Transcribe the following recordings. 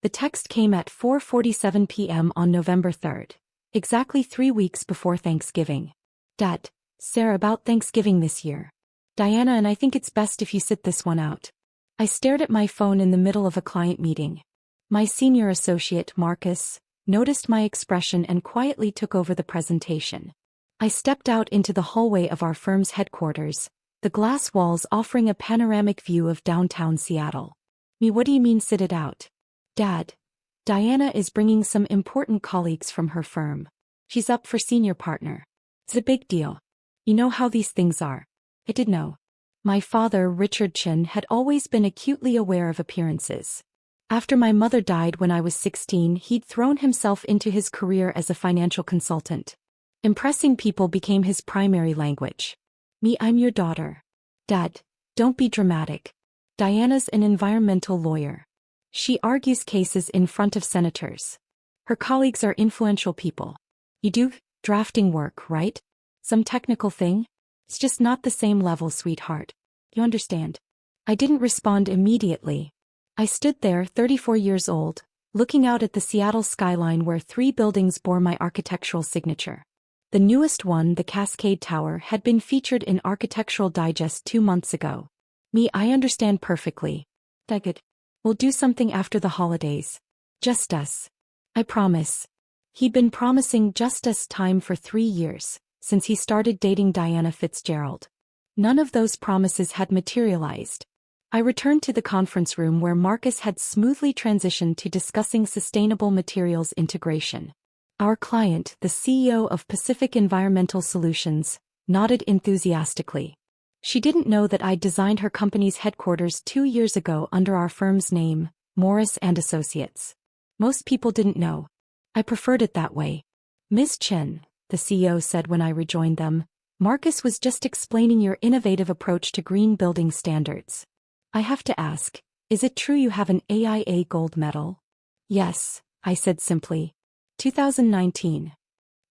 The text came at 4:47 p.m. on November 3rd, exactly 3 weeks before Thanksgiving. Dad, Sarah, about Thanksgiving this year. Diana and I think it's best if you sit this one out. I stared at my phone in the middle of a client meeting. My senior associate, Marcus, noticed my expression and quietly took over the presentation. I stepped out into the hallway of our firm's headquarters, the glass walls offering a panoramic view of downtown Seattle. Me, what do you mean sit it out? Dad, Diana is bringing some important colleagues from her firm. She's up for senior partner. It's a big deal. You know how these things are. I did know. My father, Richard Chen, had always been acutely aware of appearances. After my mother died when I was 16, he'd thrown himself into his career as a financial consultant. Impressing people became his primary language. Me, I'm your daughter. Dad, don't be dramatic. Diana's an environmental lawyer. She argues cases in front of senators. Her colleagues are influential people. You do drafting work, right? Some technical thing? It's just not the same level, sweetheart. You understand? I didn't respond immediately. I stood there, 34 years old, looking out at the Seattle skyline where 3 buildings bore my architectural signature. The newest one, the Cascade Tower, had been featured in Architectural Digest 2 months ago. Me, I understand perfectly. Daggett. We'll do something after the holidays. Just us. I promise. He'd been promising just us time for 3 years, since he started dating Diana Fitzgerald. None of those promises had materialized. I returned to the conference room where Marcus had smoothly transitioned to discussing sustainable materials integration. Our client, the CEO of Pacific Environmental Solutions, nodded enthusiastically. She didn't know that I'd designed her company's headquarters 2 years ago under our firm's name, Morris & Associates. Most people didn't know. I preferred it that way. Ms. Chen, the CEO said when I rejoined them, Marcus was just explaining your innovative approach to green building standards. I have to ask, is it true you have an AIA gold medal? Yes, I said simply. 2019.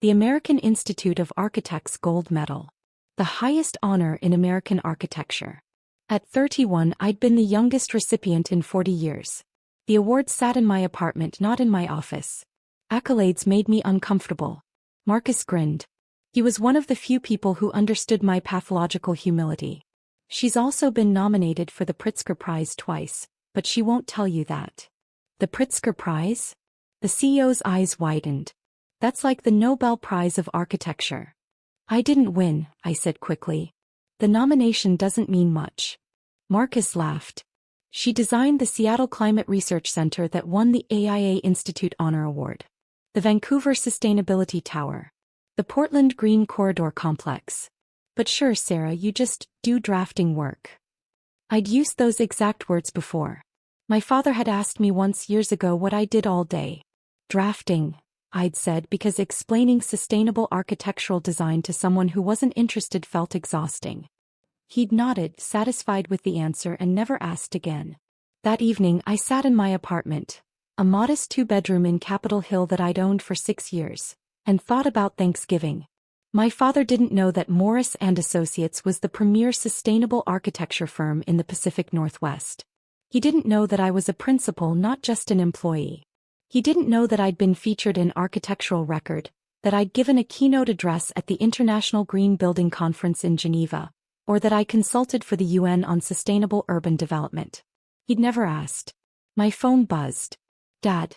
The American Institute of Architects Gold Medal. The highest honor in American architecture. At 31, I'd been the youngest recipient in 40 years. The award sat in my apartment, not in my office. Accolades made me uncomfortable. Marcus grinned. He was one of the few people who understood my pathological humility. She's also been nominated for the Pritzker Prize twice, but she won't tell you that. The Pritzker Prize? The CEO's eyes widened. That's like the Nobel Prize of Architecture. I didn't win, I said quickly. The nomination doesn't mean much. Marcus laughed. She designed the Seattle Climate Research Center that won the AIA Institute Honor Award. The Vancouver Sustainability Tower. The Portland Green Corridor Complex. But sure, Sarah, you just do drafting work. I'd used those exact words before. My father had asked me once years ago what I did all day. Drafting, I'd said, because explaining sustainable architectural design to someone who wasn't interested felt exhausting. He'd nodded, satisfied with the answer, and never asked again. That evening I sat in my apartment, a modest 2-bedroom in Capitol Hill that I'd owned for 6 years, and thought about Thanksgiving. My father didn't know that Morris & Associates was the premier sustainable architecture firm in the Pacific Northwest. He didn't know that I was a principal, not just an employee. He didn't know that I'd been featured in Architectural Record, that I'd given a keynote address at the International Green Building Conference in Geneva, or that I consulted for the UN on sustainable urban development. He'd never asked. My phone buzzed. Dad,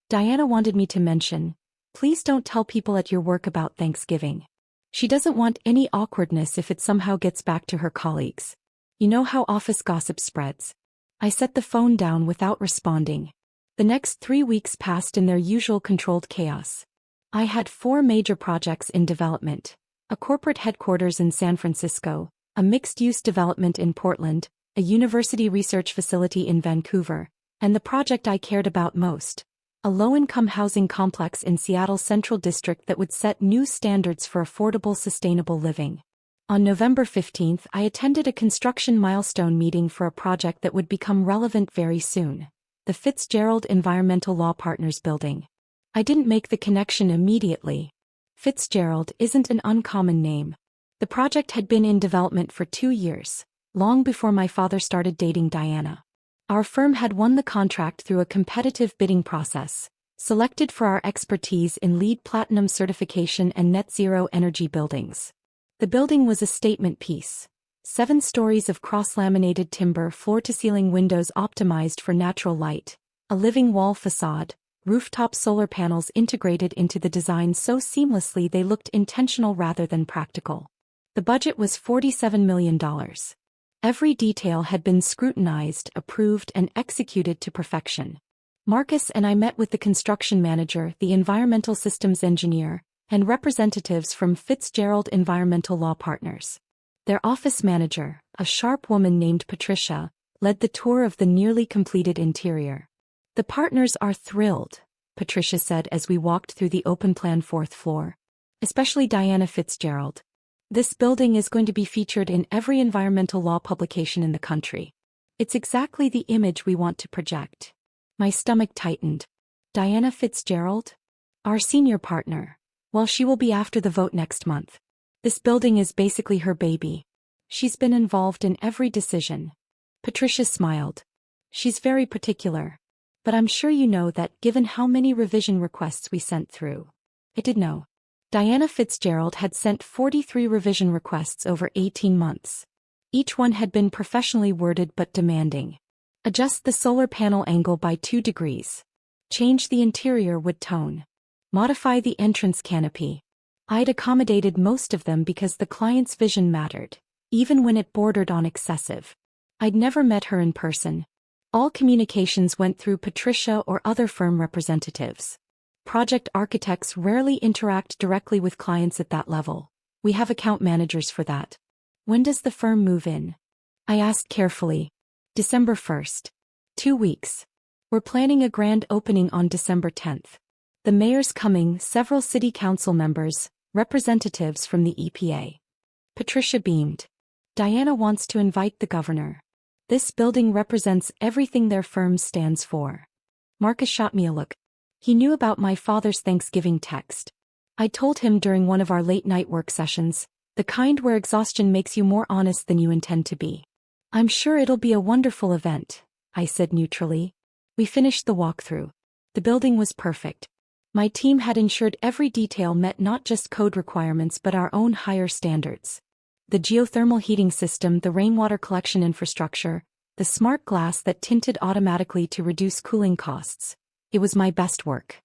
Diana wanted me to mention, please don't tell people at your work about Thanksgiving. She doesn't want any awkwardness if it somehow gets back to her colleagues. You know how office gossip spreads. I set the phone down without responding. The next 3 weeks passed in their usual controlled chaos. I had 4 major projects in development: a corporate headquarters in San Francisco, a mixed-use development in Portland, a university research facility in Vancouver, and the project I cared about most, a low-income housing complex in Seattle's Central District that would set new standards for affordable, sustainable living. On November 15th, I attended a construction milestone meeting for a project that would become relevant very soon: the Fitzgerald Environmental Law Partners building. I didn't make the connection immediately. Fitzgerald isn't an uncommon name. The project had been in development for 2 years, long before my father started dating Diana. Our firm had won the contract through a competitive bidding process, selected for our expertise in LEED Platinum certification and net zero energy buildings. The building was a statement piece. 7 stories of cross-laminated timber floor-to-ceiling windows optimized for natural light, a living wall facade, rooftop solar panels integrated into the design so seamlessly they looked intentional rather than practical. The budget was $47 million. Every detail had been scrutinized, approved, and executed to perfection. Marcus and I met with the construction manager, the environmental systems engineer, and representatives from Fitzgerald Environmental Law Partners. Their office manager, a sharp woman named Patricia, led the tour of the nearly completed interior. "The partners are thrilled," Patricia said as we walked through the open-plan 4th floor. "Especially Diana Fitzgerald. This building is going to be featured in every environmental law publication in the country. It's exactly the image we want to project." My stomach tightened. Diana Fitzgerald? Our senior partner. Well, she will be after the vote next month. This building is basically her baby. She's been involved in every decision. Patricia smiled. She's very particular. But I'm sure you know that given how many revision requests we sent through. I did know. Diana Fitzgerald had sent 43 revision requests over 18 months. Each one had been professionally worded but demanding. Adjust the solar panel angle by 2 degrees. Change the interior wood tone. Modify the entrance canopy. I'd accommodated most of them because the client's vision mattered, even when it bordered on excessive. I'd never met her in person. All communications went through Patricia or other firm representatives. Project architects rarely interact directly with clients at that level. We have account managers for that. "When does the firm move in?" I asked carefully. "December 1st. 2 weeks. We're planning a grand opening on December 10th. The mayor's coming, several city council members, representatives from the EPA." Patricia beamed. "Diana wants to invite the governor. This building represents everything their firm stands for." Marcus shot me a look. He knew about my father's Thanksgiving text. I told him during one of our late-night work sessions, the kind where exhaustion makes you more honest than you intend to be. "I'm sure it'll be a wonderful event," I said neutrally. We finished the walkthrough. The building was perfect. My team had ensured every detail met not just code requirements but our own higher standards. The geothermal heating system, the rainwater collection infrastructure, the smart glass that tinted automatically to reduce cooling costs. It was my best work.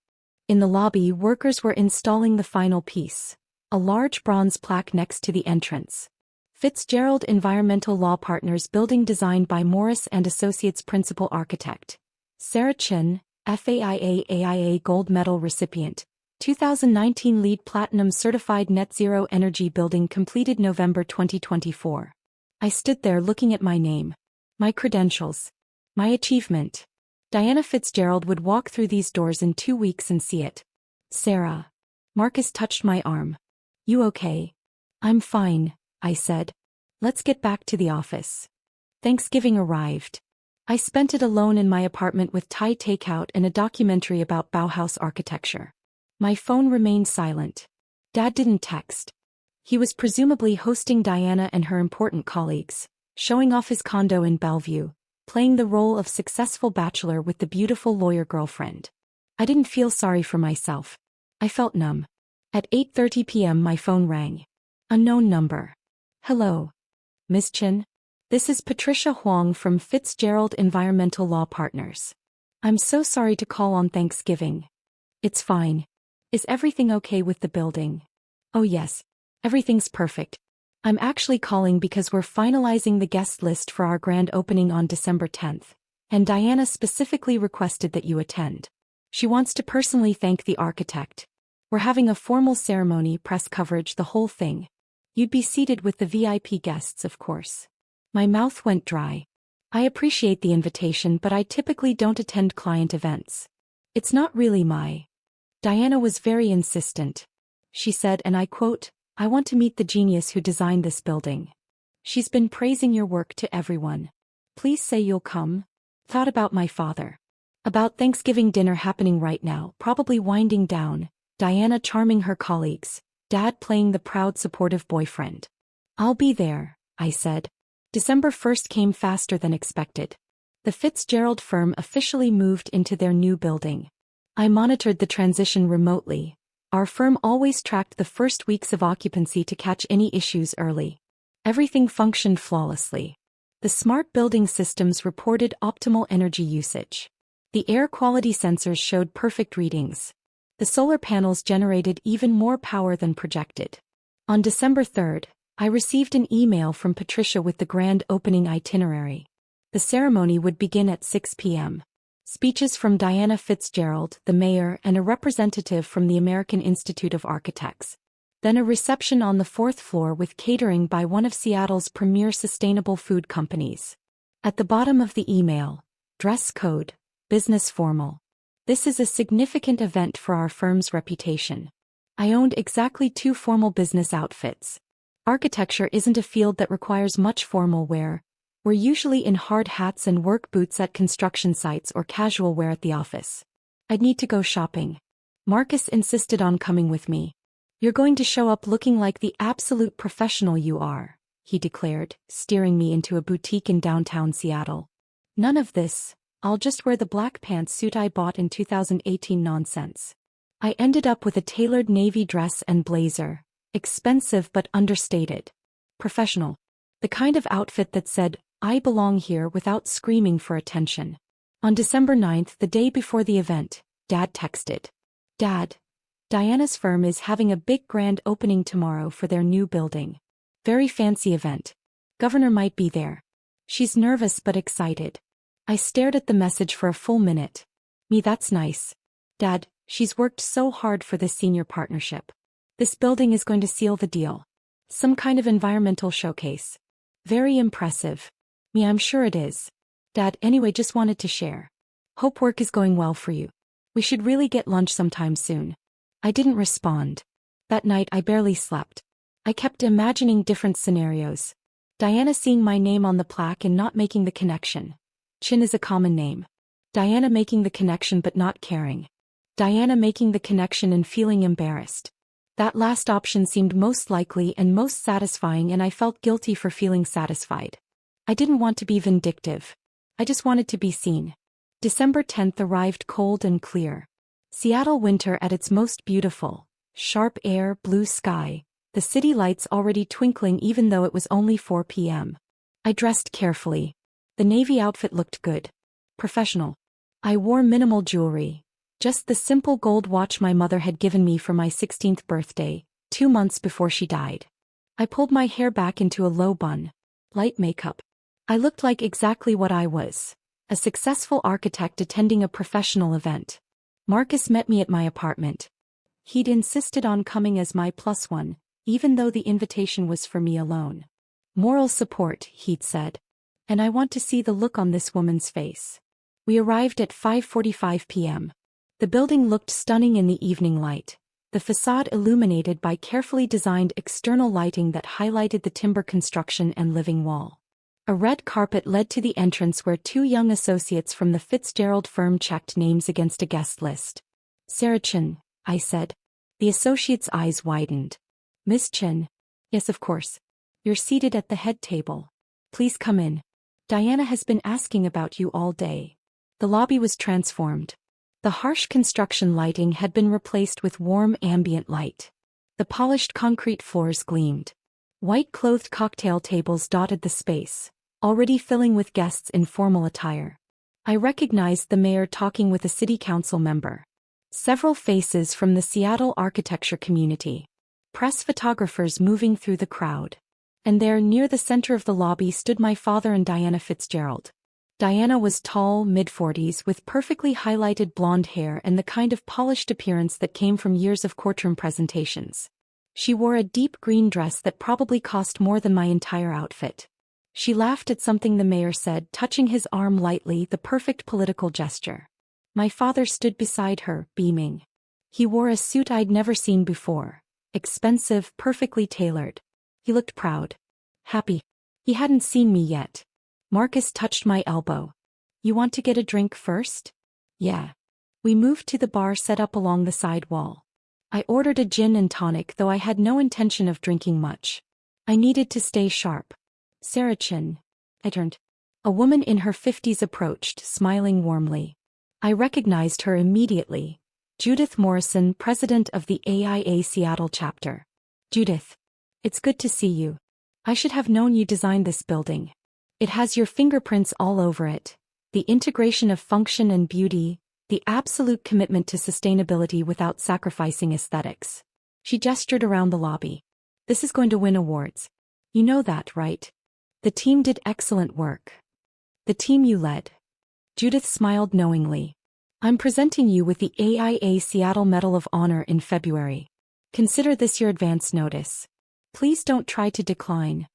In the lobby, workers were installing the final piece, a large bronze plaque next to the entrance. Fitzgerald Environmental Law Partners building designed by Morris and Associates Principal Architect. Sarah Chen, FAIA AIA Gold Medal recipient, 2019 LEED Platinum Certified Net Zero Energy Building completed November 2024. I stood there looking at my name, my credentials, my achievement. Diana Fitzgerald would walk through these doors in 2 weeks and see it. "Sarah." Marcus touched my arm. "You okay?" "I'm fine," I said. "Let's get back to the office." Thanksgiving arrived. I spent it alone in my apartment with Thai takeout and a documentary about Bauhaus architecture. My phone remained silent. Dad didn't text. He was presumably hosting Diana and her important colleagues, showing off his condo in Bellevue, playing the role of successful bachelor with the beautiful lawyer girlfriend. I didn't feel sorry for myself. I felt numb. At 8:30 p.m. my phone rang. Unknown number. "Hello. Ms. Chen? This is Patricia Huang from Fitzgerald Environmental Law Partners. I'm so sorry to call on Thanksgiving." "It's fine. Is everything okay with the building?" "Oh yes. Everything's perfect. I'm actually calling because we're finalizing the guest list for our grand opening on December 10th, and Diana specifically requested that you attend. She wants to personally thank the architect. We're having a formal ceremony, press coverage, the whole thing. You'd be seated with the VIP guests, of course." My mouth went dry. I appreciate the invitation, but I typically don't attend client events. It's not really my. Diana was very insistent. She said, and I quote, "I want to meet the genius who designed this building. She's been praising your work to everyone. Please say you'll come." Thought about my father. About Thanksgiving dinner happening right now, probably winding down, Diana charming her colleagues, Dad playing the proud supportive boyfriend. "I'll be there," I said. December 1st came faster than expected. The Fitzgerald firm officially moved into their new building. I monitored the transition remotely. Our firm always tracked the first weeks of occupancy to catch any issues early. Everything functioned flawlessly. The smart building systems reported optimal energy usage. The air quality sensors showed perfect readings. The solar panels generated even more power than projected. On December 3rd, I received an email from Patricia with the grand opening itinerary. The ceremony would begin at 6 p.m. Speeches from Diana Fitzgerald, the mayor, and a representative from the American Institute of Architects. Then a reception on the 4th floor with catering by one of Seattle's premier sustainable food companies. At the bottom of the email, dress code, business formal. This is a significant event for our firm's reputation. I owned exactly 2 formal business outfits. Architecture isn't a field that requires much formal wear. We're usually in hard hats and work boots at construction sites or casual wear at the office. I'd need to go shopping. Marcus insisted on coming with me. You're going to show up looking like the absolute professional you are, he declared, steering me into a boutique in downtown Seattle. None of this, I'll just wear the black pantsuit I bought in 2018 nonsense. I ended up with a tailored navy dress and blazer, expensive but understated. Professional. The kind of outfit that said, I belong here without screaming for attention. On December 9th, the day before the event, Dad texted. Dad, Diana's firm is having a big grand opening tomorrow for their new building. Very fancy event. Governor might be there. She's nervous but excited. I stared at the message for a full minute. Me, that's nice. Dad, she's worked so hard for this senior partnership. This building is going to seal the deal. Some kind of environmental showcase. Very impressive. Me, I'm sure it is. Dad, anyway, just wanted to share. Hope work is going well for you. We should really get lunch sometime soon. I didn't respond. That night I barely slept. I kept imagining different scenarios. Diana seeing my name on the plaque and not making the connection. Chen is a common name. Diana making the connection but not caring. Diana making the connection and feeling embarrassed. That last option seemed most likely and most satisfying, and I felt guilty for feeling satisfied. I didn't want to be vindictive. I just wanted to be seen. December 10th arrived cold and clear. Seattle winter at its most beautiful. Sharp air, blue sky, the city lights already twinkling even though it was only 4 p.m. I dressed carefully. The navy outfit looked good. Professional. I wore minimal jewelry. Just the simple gold watch my mother had given me for my 16th birthday, 2 months before she died. I pulled my hair back into a low bun. Light makeup. I looked like exactly what I was. A successful architect attending a professional event. Marcus met me at my apartment. He'd insisted on coming as my +1, even though the invitation was for me alone. Moral support, he'd said. And I want to see the look on this woman's face. We arrived at 5:45 p.m. The building looked stunning in the evening light, the facade illuminated by carefully designed external lighting that highlighted the timber construction and living wall. A red carpet led to the entrance where 2 young associates from the Fitzgerald firm checked names against a guest list. Sarah Chen, I said. The associate's eyes widened. Miss Chen? Yes, of course. You're seated at the head table. Please come in. Diana has been asking about you all day. The lobby was transformed. The harsh construction lighting had been replaced with warm ambient light. The polished concrete floors gleamed. White-clothed cocktail tables dotted the space, already filling with guests in formal attire. I recognized the mayor talking with a city council member. Several faces from the Seattle architecture community. Press photographers moving through the crowd. And there, near the center of the lobby, stood my father and Diana Fitzgerald. Diana was tall, mid-40s, with perfectly highlighted blonde hair and the kind of polished appearance that came from years of courtroom presentations. She wore a deep green dress that probably cost more than my entire outfit. She laughed at something the mayor said, touching his arm lightly, the perfect political gesture. My father stood beside her, beaming. He wore a suit I'd never seen before. Expensive, perfectly tailored. He looked proud. Happy. He hadn't seen me yet. Marcus touched my elbow. You want to get a drink first? Yeah. We moved to the bar set up along the side wall. I ordered a gin and tonic, though I had no intention of drinking much. I needed to stay sharp. Sarah Chen. I turned. A woman in her 50s approached, smiling warmly. I recognized her immediately. Judith Morrison, president of the AIA Seattle chapter. Judith. It's good to see you. I should have known you designed this building. It has your fingerprints all over it. The integration of function and beauty, the absolute commitment to sustainability without sacrificing aesthetics. She gestured around the lobby. This is going to win awards. You know that, right? The team did excellent work. The team you led. Judith smiled knowingly. I'm presenting you with the AIA Seattle Medal of Honor in February. Consider this your advance notice. Please don't try to decline.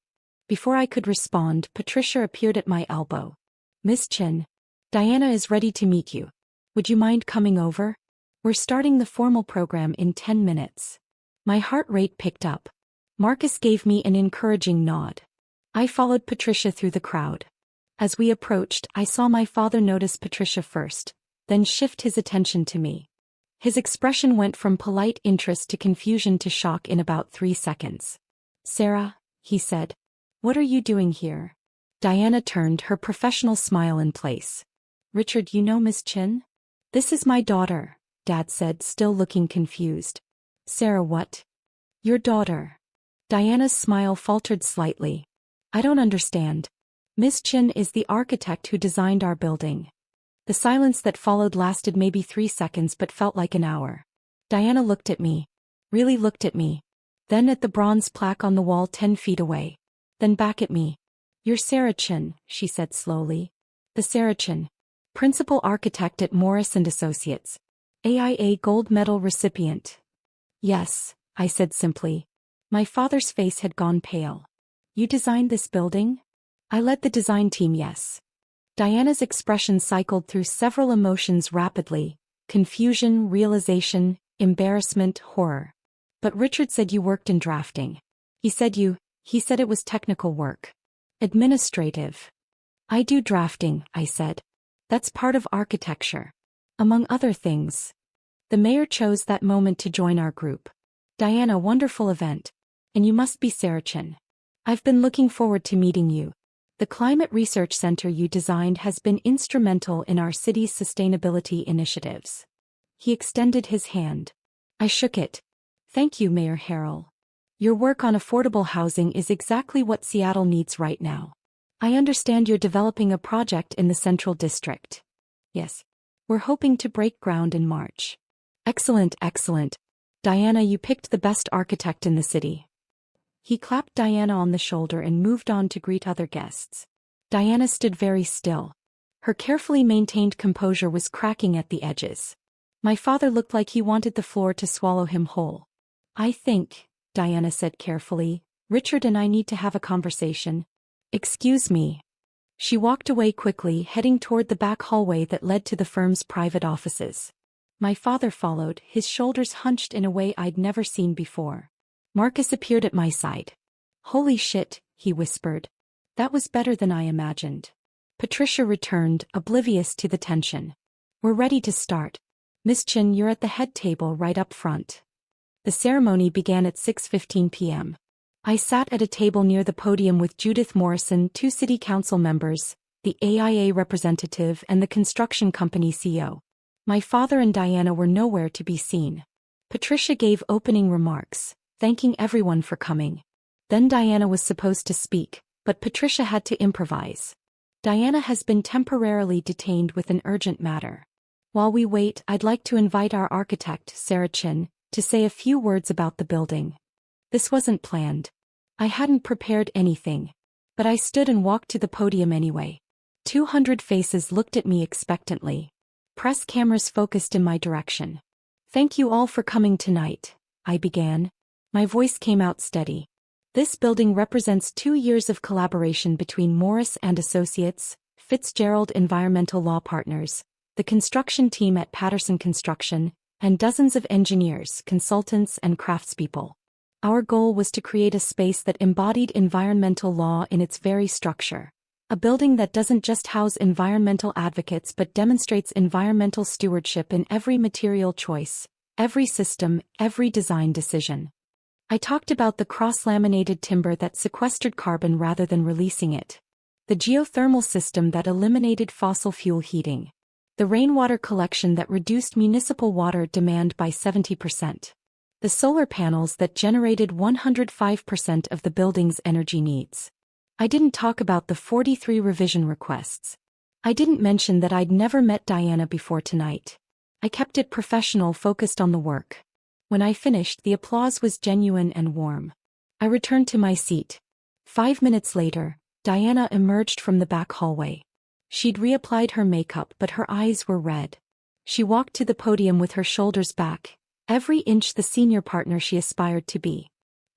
Before I could respond, Patricia appeared at my elbow. Miss Chen, Diana is ready to meet you. Would you mind coming over? We're starting the formal program in 10 minutes. My heart rate picked up. Marcus gave me an encouraging nod. I followed Patricia through the crowd. As we approached, I saw my father notice Patricia first, then shift his attention to me. His expression went from polite interest to confusion to shock in about 3 seconds. Sarah, he said. What are you doing here? Diana turned, her professional smile in place. Richard, you know Miss Chen? This is my daughter, Dad said, still looking confused. Sarah, what? Your daughter. Diana's smile faltered slightly. I don't understand. Miss Chen is the architect who designed our building. The silence that followed lasted maybe 3 seconds but felt like an hour. Diana looked at me. Really looked at me. Then at the bronze plaque on the wall 10 feet away. Then back at me. You're Sarah Chen, she said slowly. The Sarah Chen. Principal architect at Morris & Associates. AIA Gold Medal recipient. Yes, I said simply. My father's face had gone pale. You designed this building? I led the design team, yes. Diana's expression cycled through several emotions rapidly. Confusion, realization, embarrassment, horror. But Richard said you worked in drafting. He said it was technical work. Administrative. I do drafting, I said. That's part of architecture. Among other things. The mayor chose that moment to join our group. Diana, wonderful event. And you must be Sarah Chen. I've been looking forward to meeting you. The Climate Research Center you designed has been instrumental in our city's sustainability initiatives. He extended his hand. I shook it. Thank you, Mayor Harrell. Your work on affordable housing is exactly what Seattle needs right now. I understand you're developing a project in the Central District. Yes. We're hoping to break ground in March. Excellent, excellent. Diana, you picked the best architect in the city. He clapped Diana on the shoulder and moved on to greet other guests. Diana stood very still. Her carefully maintained composure was cracking at the edges. My father looked like he wanted the floor to swallow him whole. I think, Diana said carefully, Richard and I need to have a conversation. Excuse me. She walked away quickly, heading toward the back hallway that led to the firm's private offices. My father followed, his shoulders hunched in a way I'd never seen before. Marcus appeared at my side. Holy shit, he whispered. That was better than I imagined. Patricia returned, oblivious to the tension. We're ready to start. Miss Chen, you're at the head table right up front. The ceremony began at 6:15 p.m. I sat at a table near the podium with Judith Morrison, 2 city council members, the AIA representative and the construction company CEO. My father and Diana were nowhere to be seen. Patricia gave opening remarks, thanking everyone for coming. Then Diana was supposed to speak, but Patricia had to improvise. Diana has been temporarily detained with an urgent matter. While we wait, I'd like to invite our architect, Sarah Chen, to say a few words about the building. This wasn't planned. I hadn't prepared anything. But I stood and walked to the podium anyway. 200 faces looked at me expectantly. Press cameras focused in my direction. Thank you all for coming tonight, I began. My voice came out steady. This building represents 2 years of collaboration between Morris & Associates, Fitzgerald Environmental Law Partners, the construction team at Patterson Construction, and dozens of engineers, consultants, and craftspeople. Our goal was to create a space that embodied environmental law in its very structure. A building that doesn't just house environmental advocates but demonstrates environmental stewardship in every material choice, every system, every design decision. I talked about the cross-laminated timber that sequestered carbon rather than releasing it. The geothermal system that eliminated fossil fuel heating. The rainwater collection that reduced municipal water demand by 70%. The solar panels that generated 105% of the building's energy needs. I didn't talk about the 43 revision requests. I didn't mention that I'd never met Diana before tonight. I kept it professional, focused on the work. When I finished, the applause was genuine and warm. I returned to my seat. 5 minutes later, Diana emerged from the back hallway. She'd reapplied her makeup, but her eyes were red. She walked to the podium with her shoulders back, every inch the senior partner she aspired to be.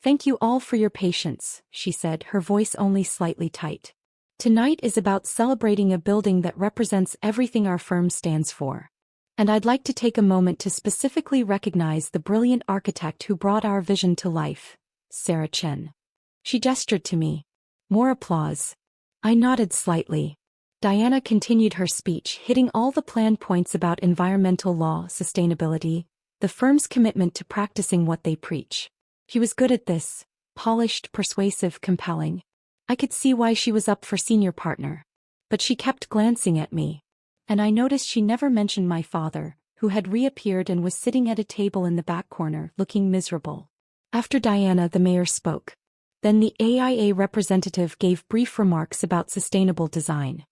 "Thank you all for your patience," she said, her voice only slightly tight. "Tonight is about celebrating a building that represents everything our firm stands for. And I'd like to take a moment to specifically recognize the brilliant architect who brought our vision to life, Sarah Chen." She gestured to me. More applause. I nodded slightly. Diana continued her speech, hitting all the planned points about environmental law, sustainability, the firm's commitment to practicing what they preach. She was good at this, polished, persuasive, compelling. I could see why she was up for senior partner. But she kept glancing at me. And I noticed she never mentioned my father, who had reappeared and was sitting at a table in the back corner, looking miserable. After Diana, the mayor spoke. Then the AIA representative gave brief remarks about sustainable design.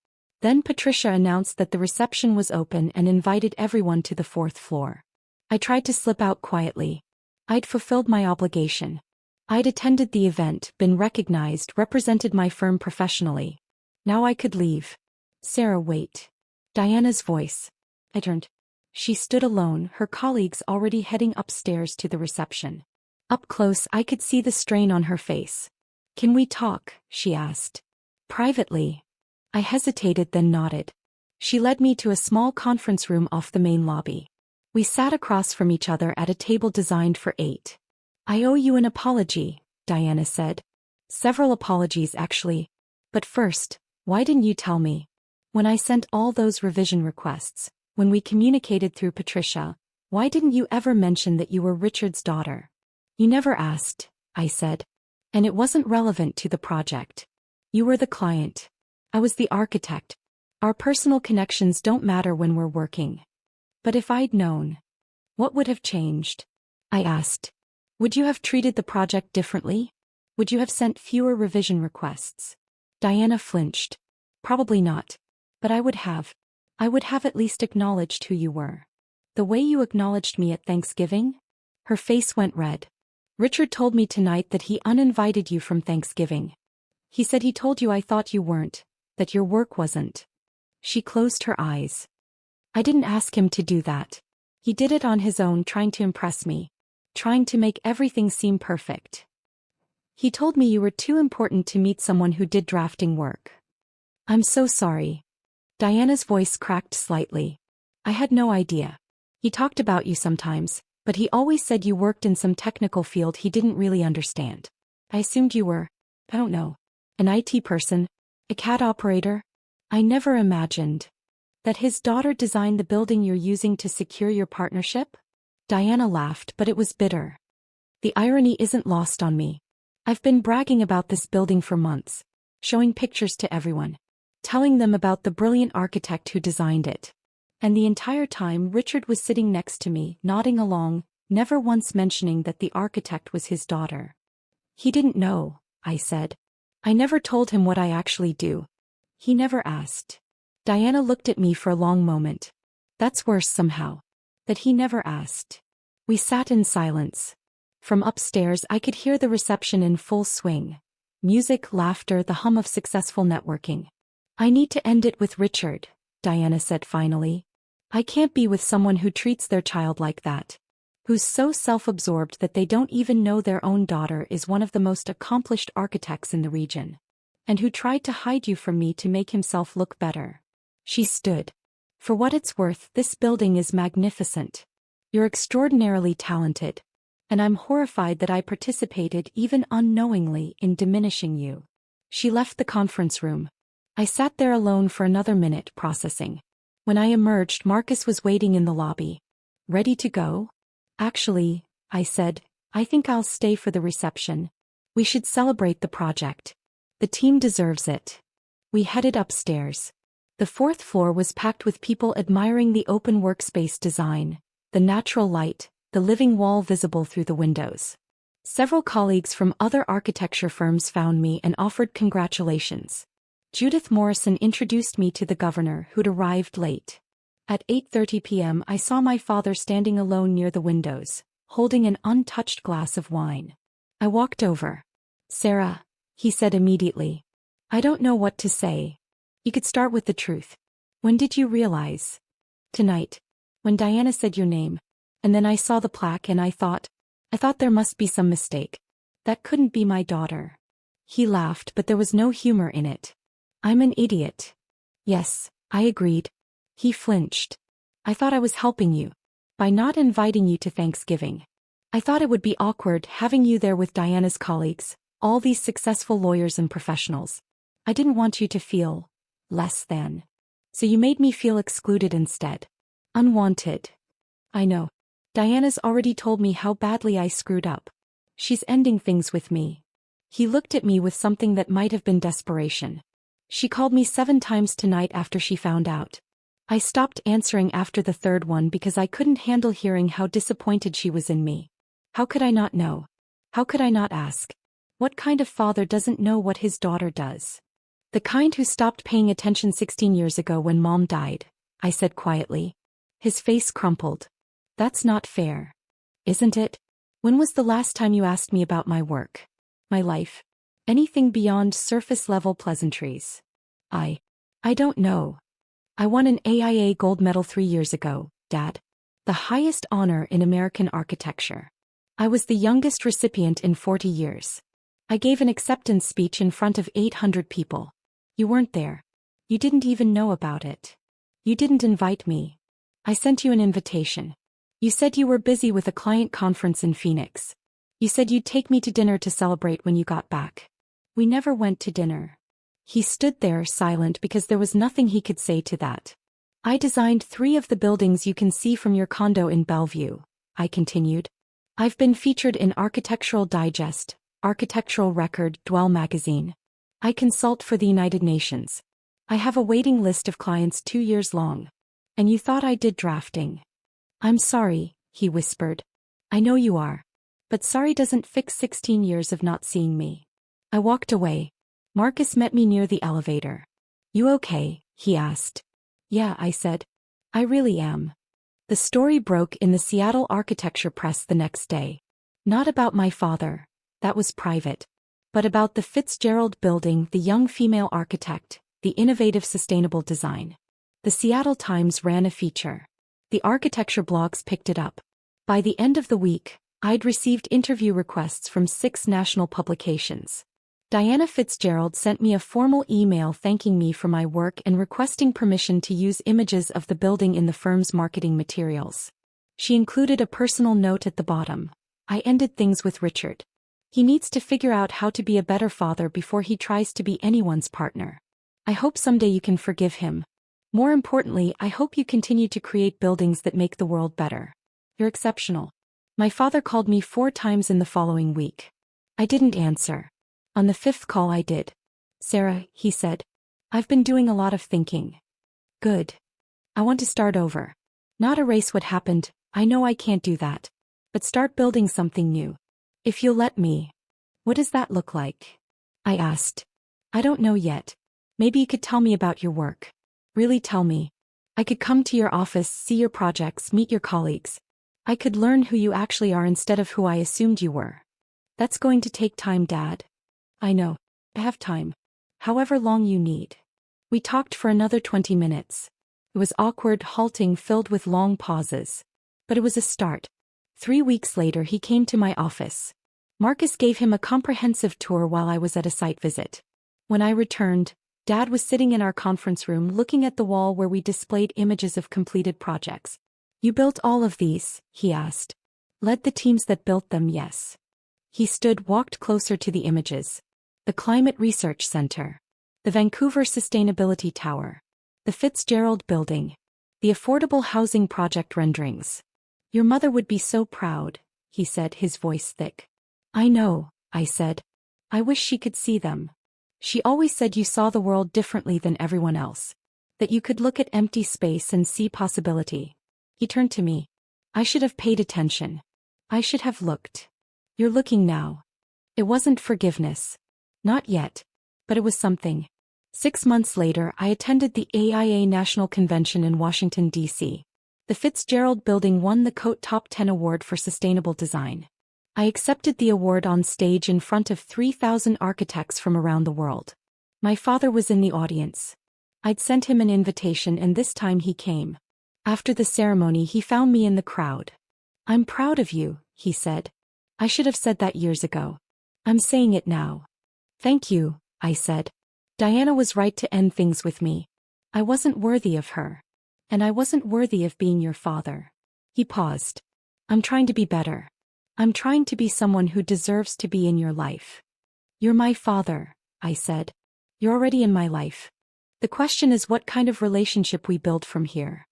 Then Patricia announced that the reception was open and invited everyone to the 4th floor. I tried to slip out quietly. I'd fulfilled my obligation. I'd attended the event, been recognized, represented my firm professionally. Now I could leave. "Sarah, wait." Diana's voice. I turned. She stood alone, her colleagues already heading upstairs to the reception. Up close, I could see the strain on her face. "Can we talk?" she asked. "Privately." I hesitated, then nodded. She led me to a small conference room off the main lobby. We sat across from each other at a table designed for 8. "I owe you an apology," Diana said. "Several apologies, actually. But first, why didn't you tell me? When I sent all those revision requests, when we communicated through Patricia, why didn't you ever mention that you were Richard's daughter?" "You never asked," I said. "And it wasn't relevant to the project. You were the client. I was the architect. Our personal connections don't matter when we're working." "But if I'd known, what would have changed?" I asked. "Would you have treated the project differently? Would you have sent fewer revision requests?" Diana flinched. "Probably not. But I would have. I would have at least acknowledged who you were. The way you acknowledged me at Thanksgiving?" Her face went red. "Richard told me tonight that he uninvited you from Thanksgiving. He said he told you I thought you weren't, that your work wasn't." She closed her eyes. "I didn't ask him to do that. He did it on his own, trying to impress me. Trying to make everything seem perfect. He told me you were too important to meet someone who did drafting work." "I'm so sorry." Diana's voice cracked slightly. "I had no idea. He talked about you sometimes, but he always said you worked in some technical field he didn't really understand. I assumed you were, I don't know, an IT person, a CAD operator. I never imagined that his daughter designed the building you're using to secure your partnership." Diana laughed, but it was bitter. "The irony isn't lost on me. I've been bragging about this building for months, showing pictures to everyone, telling them about the brilliant architect who designed it. And the entire time Richard was sitting next to me, nodding along, never once mentioning that the architect was his daughter." "He didn't know," I said. "I never told him what I actually do. He never asked." Diana looked at me for a long moment. "That's worse somehow. That he never asked." We sat in silence. From upstairs I could hear the reception in full swing. Music, laughter, the hum of successful networking. "I need to end it with Richard," Diana said finally. "I can't be with someone who treats their child like that. Who's so self-absorbed that they don't even know their own daughter is one of the most accomplished architects in the region. And who tried to hide you from me to make himself look better." She stood. "For what it's worth, this building is magnificent. You're extraordinarily talented. And I'm horrified that I participated even unknowingly in diminishing you." She left the conference room. I sat there alone for another minute, processing. When I emerged, Marcus was waiting in the lobby. "Ready to go?" "Actually," I said, "I think I'll stay for the reception. We should celebrate the project. The team deserves it." We headed upstairs. The fourth floor was packed with people admiring the open workspace design, the natural light, the living wall visible through the windows. Several colleagues from other architecture firms found me and offered congratulations. Judith Morrison introduced me to the governor, who'd arrived late. At 8:30 p.m. I saw my father standing alone near the windows, holding an untouched glass of wine. I walked over. "Sarah," he said immediately. "I don't know what to say. You could start with the truth. When did you realize?" "Tonight. When Diana said your name. And then I saw the plaque and I thought there must be some mistake. That couldn't be my daughter." He laughed, but there was no humor in it. "I'm an idiot." "Yes," I agreed. He flinched. "I thought I was helping you. By not inviting you to Thanksgiving. I thought it would be awkward having you there with Diana's colleagues, all these successful lawyers and professionals. I didn't want you to feel less than. So you made me feel excluded instead. Unwanted. I know. Diana's already told me how badly I screwed up. She's ending things with me." He looked at me with something that might have been desperation. "She called me 7 times tonight after she found out." I stopped answering after the third one because I couldn't handle hearing how disappointed she was in me. How could I not know? How could I not ask? What kind of father doesn't know what his daughter does? "The kind who stopped paying attention 16 years ago when Mom died," I said quietly. His face crumpled. "That's not fair. Isn't it? When was the last time you asked me about my work? My life? Anything beyond surface-level pleasantries?" I don't know. I won an AIA gold medal 3 years ago, Dad. The highest honor in American architecture. I was the youngest recipient in 40 years. I gave an acceptance speech in front of 800 people. You weren't there. You didn't even know about it. You didn't invite me. I sent you an invitation. You said you were busy with a client conference in Phoenix. You said you'd take me to dinner to celebrate when you got back. We never went to dinner." He stood there silent because there was nothing he could say to that. "I designed 3 of the buildings you can see from your condo in Bellevue," I continued. "I've been featured in Architectural Digest, Architectural Record, Dwell magazine. I consult for the United Nations. I have a waiting list of clients 2 years long. And you thought I did drafting." "I'm sorry," he whispered. "I know you are. But sorry doesn't fix 16 years of not seeing me." I walked away. Marcus met me near the elevator. "You okay?" he asked. "Yeah," I said. "I really am." The story broke in the Seattle Architecture Press the next day. Not about my father. That was private. But about the Fitzgerald Building, the young female architect, the innovative sustainable design. The Seattle Times ran a feature. The architecture blogs picked it up. By the end of the week, I'd received interview requests from 6 national publications. Diana Fitzgerald sent me a formal email thanking me for my work and requesting permission to use images of the building in the firm's marketing materials. She included a personal note at the bottom. "I ended things with Richard. He needs to figure out how to be a better father before he tries to be anyone's partner. I hope someday you can forgive him. More importantly, I hope you continue to create buildings that make the world better. You're exceptional." My father called me 4 times in the following week. I didn't answer. On the 5th call I did. "Sarah," he said. "I've been doing a lot of thinking." "Good. I want to start over. Not erase what happened, I know I can't do that. But start building something new. If you'll let me." "What does that look like?" I asked. "I don't know yet. Maybe you could tell me about your work. Really tell me. I could come to your office, see your projects, meet your colleagues. I could learn who you actually are instead of who I assumed you were." "That's going to take time, Dad." "I know. I have time. However long you need." We talked for another 20 minutes. It was awkward, halting, filled with long pauses. But it was a start. 3 weeks later he came to my office. Marcus gave him a comprehensive tour while I was at a site visit. When I returned, Dad was sitting in our conference room looking at the wall where we displayed images of completed projects. "You built all of these?" he asked. "Led the teams that built them, yes." He walked closer to the images. The Climate Research Center. The Vancouver Sustainability Tower. The Fitzgerald Building. The Affordable Housing Project renderings. "Your mother would be so proud," he said, his voice thick. "I know," I said. "I wish she could see them." She always said you saw the world differently than everyone else. That you could look at empty space and see possibility. He turned to me. I should have paid attention. I should have looked. You're looking now. It wasn't forgiveness. Not yet. But it was something. 6 months later, I attended the AIA National Convention in Washington, D.C. The Fitzgerald Building won the COTE Top 10 Award for Sustainable Design. I accepted the award on stage in front of 3,000 architects from around the world. My father was in the audience. I'd sent him an invitation and this time he came. After the ceremony he found me in the crowd. I'm proud of you, he said. I should have said that years ago. I'm saying it now. Thank you, I said. Diana was right to end things with me. I wasn't worthy of her. And I wasn't worthy of being your father. He paused. I'm trying to be better. I'm trying to be someone who deserves to be in your life. You're my father, I said. You're already in my life. The question is what kind of relationship we build from here.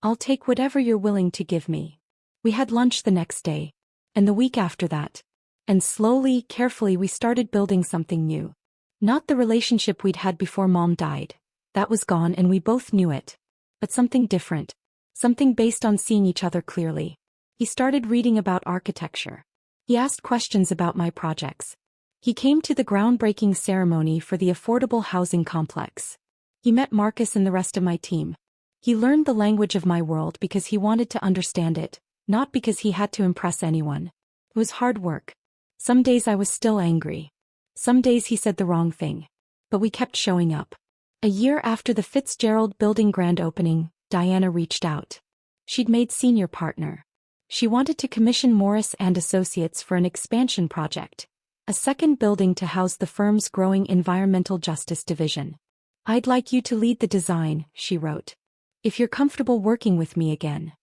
I'll take whatever you're willing to give me. We had lunch the next day. And the week after that. And slowly, carefully we started building something new. Not the relationship we'd had before Mom died. That was gone and we both knew it. But something different. Something based on seeing each other clearly. He started reading about architecture. He asked questions about my projects. He came to the groundbreaking ceremony for the affordable housing complex. He met Marcus and the rest of my team. He learned the language of my world because he wanted to understand it, not because he had to impress anyone. It was hard work. Some days I was still angry. Some days he said the wrong thing. But we kept showing up. A year after the Fitzgerald Building grand opening, Diana reached out. She'd made senior partner. She wanted to commission Morris and Associates for an expansion project, a second building to house the firm's growing environmental justice division. I'd like you to lead the design, she wrote. If you're comfortable working with me again.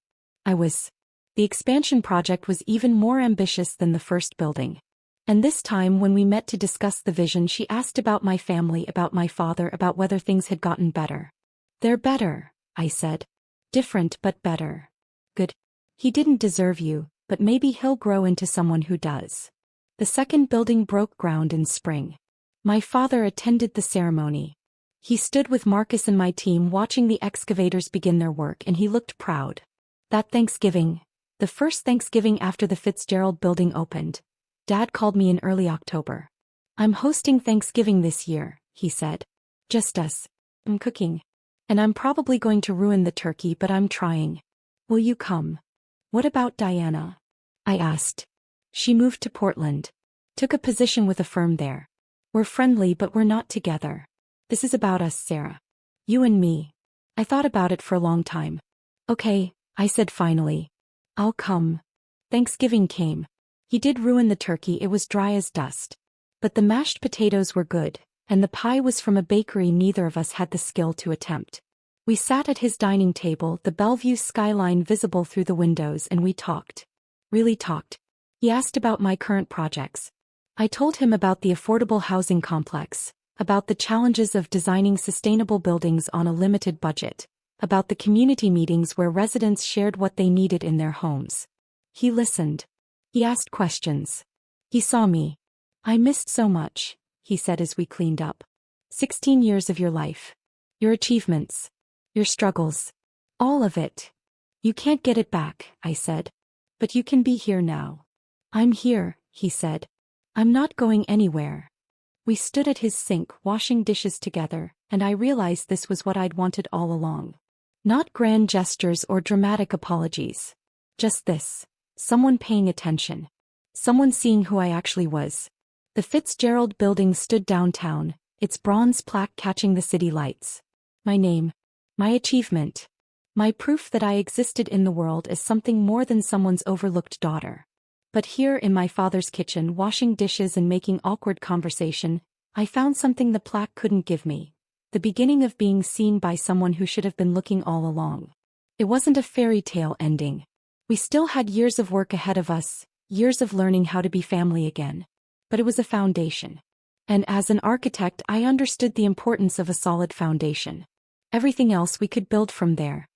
I was. The expansion project was even more ambitious than the first building. And this time when we met to discuss the vision she asked about my family, about my father, about whether things had gotten better. They're better, I said. Different but better. Good. He didn't deserve you, but maybe he'll grow into someone who does. The second building broke ground in spring. My father attended the ceremony. He stood with Marcus and my team watching the excavators begin their work and he looked proud. That Thanksgiving, the first Thanksgiving after the Fitzgerald Building opened, Dad called me in early October. I'm hosting Thanksgiving this year, he said. Just us. I'm cooking. And I'm probably going to ruin the turkey, but I'm trying. Will you come? What about Diana? I asked. She moved to Portland. Took a position with a firm there. We're friendly but we're not together. This is about us, Sarah. You and me. I thought about it for a long time. Okay, I said finally. I'll come. Thanksgiving came. He did ruin the turkey, it was dry as dust. But the mashed potatoes were good, and the pie was from a bakery neither of us had the skill to attempt. We sat at his dining table, the Bellevue skyline visible through the windows, and we talked. Really talked. He asked about my current projects. I told him about the affordable housing complex, about the challenges of designing sustainable buildings on a limited budget, about the community meetings where residents shared what they needed in their homes. He listened. He asked questions. He saw me. I missed so much, he said as we cleaned up. 16 years of your life. Your achievements. Your struggles. All of it. You can't get it back, I said. But you can be here now. I'm here, he said. I'm not going anywhere. We stood at his sink washing dishes together, and I realized this was what I'd wanted all along. Not grand gestures or dramatic apologies. Just this. Someone paying attention. Someone seeing who I actually was. The Fitzgerald Building stood downtown, its bronze plaque catching the city lights. My name. My achievement. My proof that I existed in the world as something more than someone's overlooked daughter. But here in my father's kitchen washing dishes and making awkward conversation, I found something the plaque couldn't give me. The beginning of being seen by someone who should have been looking all along. It wasn't a fairy tale ending. We still had years of work ahead of us, years of learning how to be family again. But it was a foundation. And as an architect I understood the importance of a solid foundation. Everything else we could build from there.